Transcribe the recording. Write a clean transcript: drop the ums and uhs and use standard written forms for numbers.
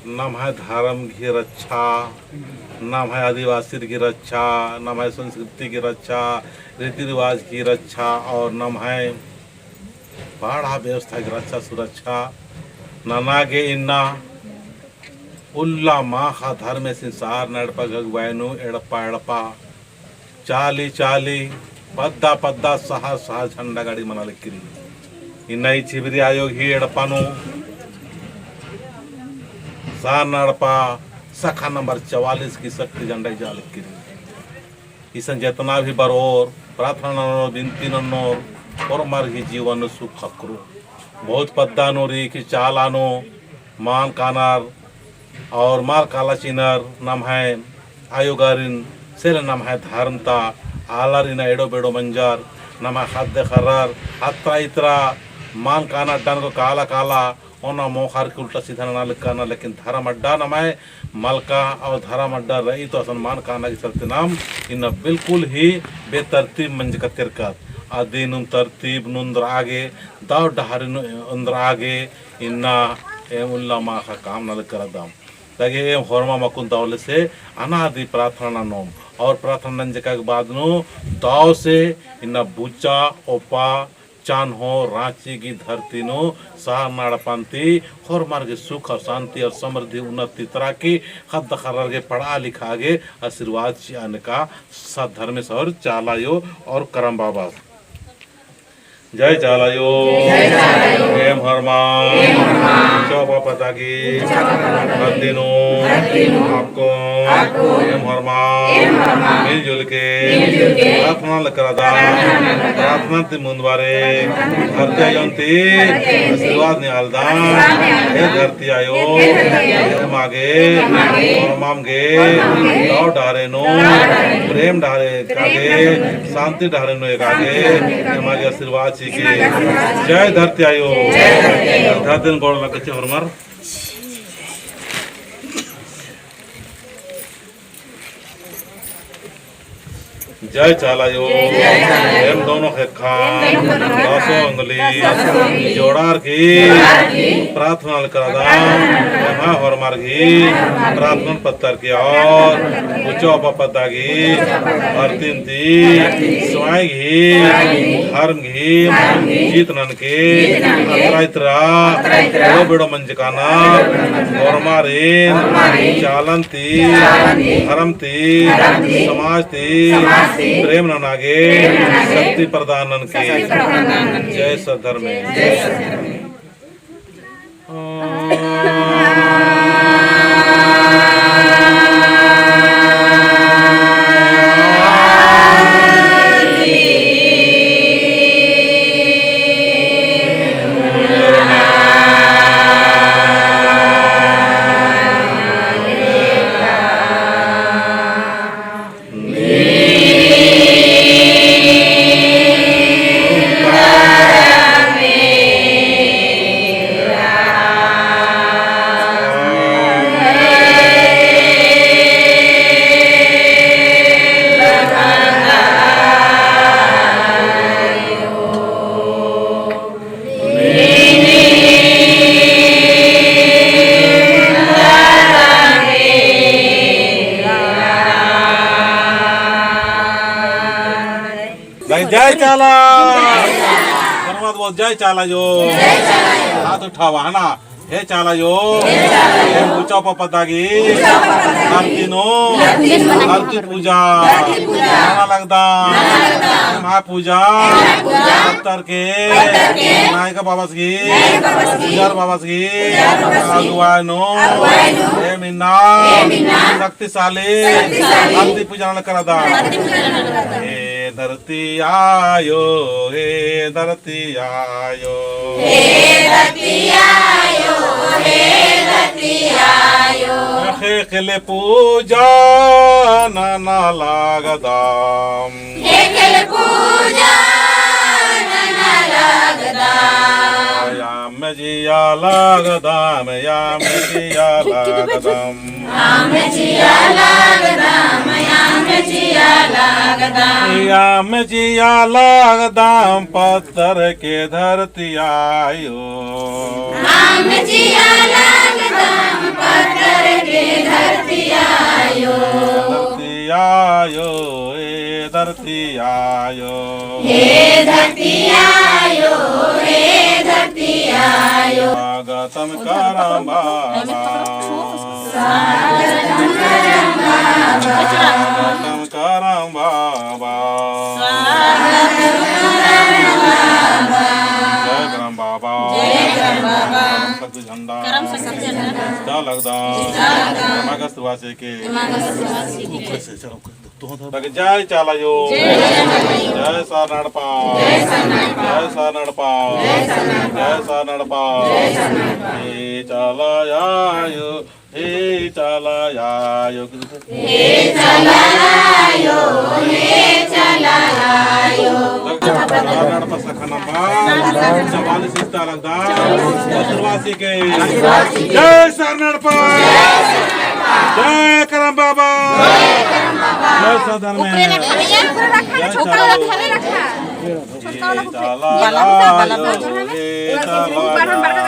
नाम है धर्म की रक्षा, नाम है आदिवासी की रक्षा, नाम है संस्कृति की रक्षा, रीति रिवाज की रक्षा और नाम है बाढ़ व्यवस्था की रक्षा सुरक्षा। ननागे इन्ना उल्ला माँ का धर्म संसार नड़पा गगवायनु एड़पा एड़पा चाली चाली पद्दा पद्दा सहा सहा झंडा गाड़ी मना लिखी इन्ना चिबरी आयोग ही एड़पानु सार नड़पा सखा नंबर 44 की शक्ति झंडा जाल की इसन जितना भी बरोर प्रार्थना ननो बिनती ननो और मर ही जीवन सुख हकरू बहुत पद्दानो री की चालानो मान कानार और मार काला चिनर नाम है आयोगारिन सेल नाम है धारमता आलारिन एडो बेडो मंजार नाम है खाद्य खरार हत्रा इतरा मान काना डन को काला काला ओना मोखार के उल्टा सीधा ना लिखाना लेकिन धर्म अड्डा नाम है मलका और धर्म अड्डा रही तो असलमान काना की चलते नाम इन बिल्कुल ही बेतरतीब मंज का तिरकत आदि तरतीब नुंदर आगे दाव डहारी अंदर आगे इन्ना उल्ला माँ का काम न कर दाम लगे होरमा मकुन दावले से अनादि प्रार्थना नोम और प्रार्थना जगह के बाद नो दाव से इन्ना बुचा ओपा चान हो रांची की धरती नो सहा नाड़पंती और मार्ग सुख और शांति और समृद्धि उन्नति तरह की खद खर्र के पढ़ा लिखा गे आशीर्वाद आने का सद्धर्मेश और चालायो और करम बाबा जय चालायो एम हरमा चौपा पता की दिनो आपको एम हरमा मिलजुल के प्रार्थना लकरादा प्रार्थना ती मुंदवारे धरती आयोंती आशीर्वाद निहालदा हे धरती आयो हे मागे और मामगे दाव डारे नो प्रेम डारे कागे शांति डारे नो कागे हे मागे आशीर्वाद जय धरती आयो धरती गोड़ लगे हरमर जय चालायो एम दोनों खान दासो अंगली जोड़ार की प्रार्थना करादा एमा हरमर की प्रार्थना पत्थर की और उच्चो पपदा की अर्तिन ती स्वाई की हरम की जीतनन के अत्राइत्रा बेड़ो बेड़ो मंजकाना हरमारेन चालंती हरमती समाजती प्रेम नागे शक्ति प्रदानन की जय सधर्म जय चाला धन्यवाद बहुत जय चाला जो हाथ उठावा है ना हे चाला जो ऊंचा पदागी आरतीनो आरती पूजा नाना लगदा महा पूजा तर के नायका बाबा की पूजार बाबा की अगुवानो हे मिन्ना शक्तिशाली आरती पूजा नाना करदा धरती आयो हे धरती आयो हे धरती आयो हे धरती आयो खेले पूजा नाना लागदाम हे खेले पूजा नाना लागदाम याम जिया लागदाम याम जिया लागदाम याम जिया लागदाम याम जिया लागदाम याम जिया लागदाम पत्थर के धरती आयो याम जिया लागदाम पत्थर स्वागतम करम बाबा स्वागतम करम बाबा जय करम बाबा शक्ति झंडा लगदा मगस्त वासे के जय चालायो जय सार नड़पा जय सार नड़पा जय सार नड़पा हे चालायो हे चालायो हे चालायो नड़पा सखनम्मा चवाली सिस्ता लगदा वासी के जय सार नड़पा जय करम बाबा जय सदन में जय